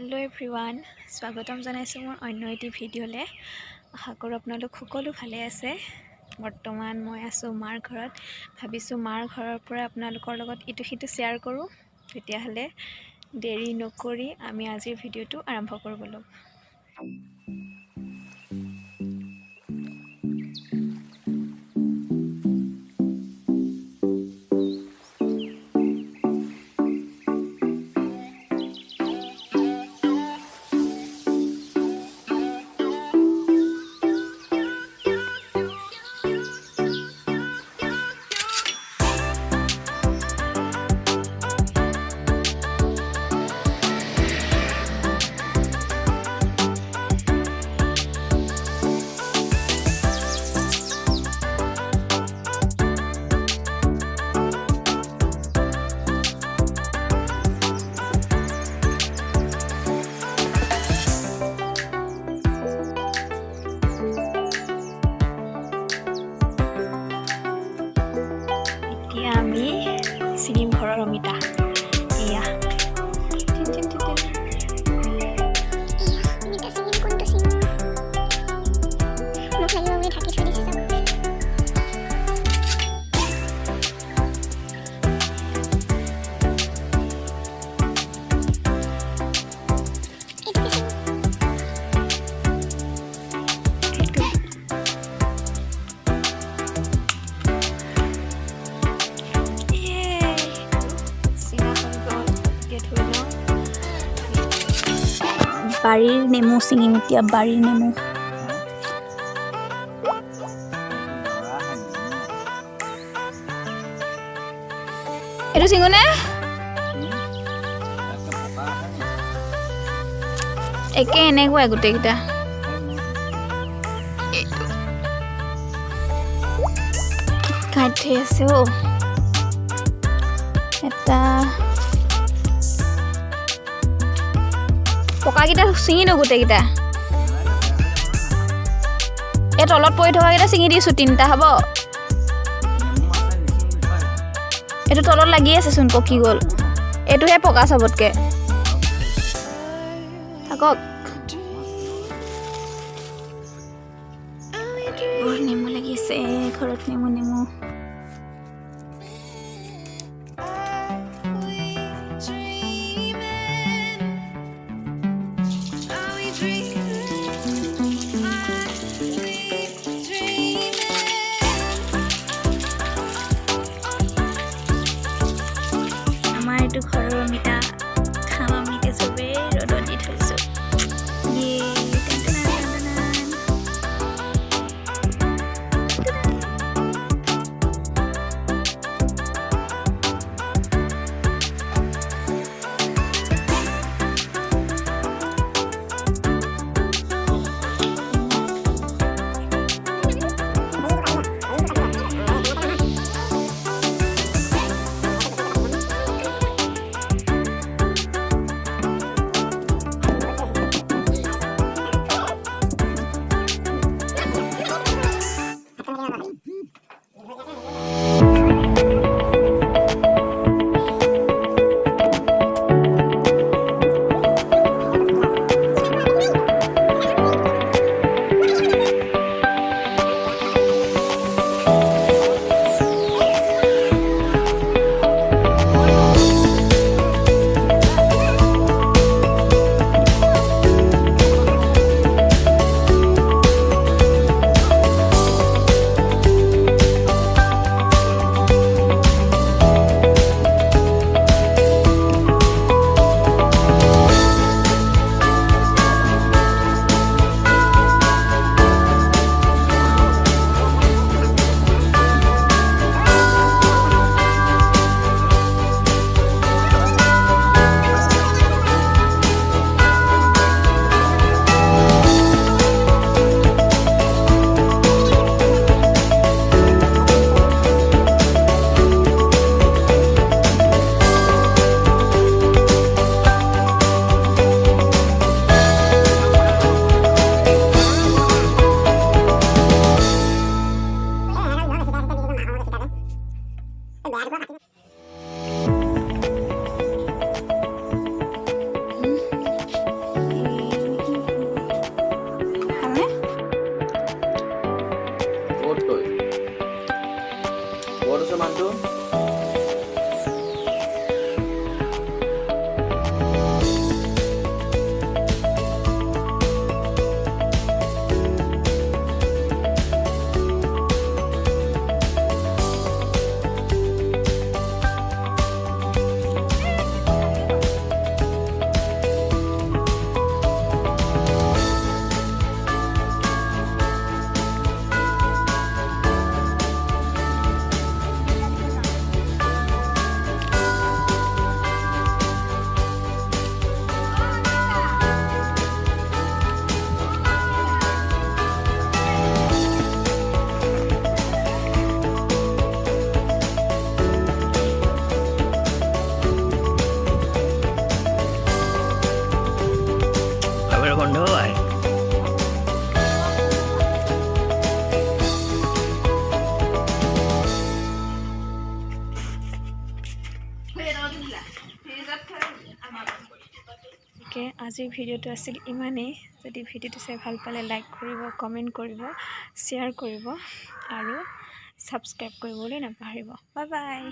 Hello' everyone, স্বাগতম জনাইছোঁ মোৰ অন্য এটি ভিডিঅ'লৈ। আশা কৰোঁ আপোনালোক সকলো ভালে আছে। বৰ্তমান মই আছোঁ মাৰ ঘৰত। ভাবিছোঁ মাৰ ঘৰৰ পৰা আপোনালোকৰ লগত ইটো সিটো শ্বেয়াৰ কৰোঁ। তেতিয়াহ'লে দেৰি নকৰি আমি আজিৰ ভিডিঅ'টো আৰম্ভ কৰোঁ ব'লক। আমি চিনিম ঘৰৰ অমিতা। এয়া বাৰীৰ নেমু ছিঙিম এতিয়া। বাৰীৰ নেমু এইটো ছিঙোনে? একে এনেকুৱাই গোটেইকেইটা। কাটি আছে অ' এটা পকাকেইটা ছিঙি দিওঁ গোটেইকেইটা। এই তলত পৰি থকাকেইটা ছিঙি দিছোঁ, 3টা হ'ব। এইটো তলত লাগি আছেচোন, পকি গ'ল। এইটোহে পকা চবতকৈ। থাকক। বহুত নেমু লাগি আছে ঘৰত। নেমু এইটো ঘৰৰ অমিতা খাম আমি এতিয়া চবেই। ৰ'দত দি থৈছোঁ। বন্ধ হয়। আজিৰ ভিডিঅ'টো আছিল ইমানেই। যদি ভিডিঅ'টো চাই ভাল পালে লাইক কৰিব, কমেণ্ট কৰিব, শ্বেয়াৰ কৰিব আৰু ছাবস্ক্ৰাইব কৰিবলৈ নাপাহৰিব। Bye bye.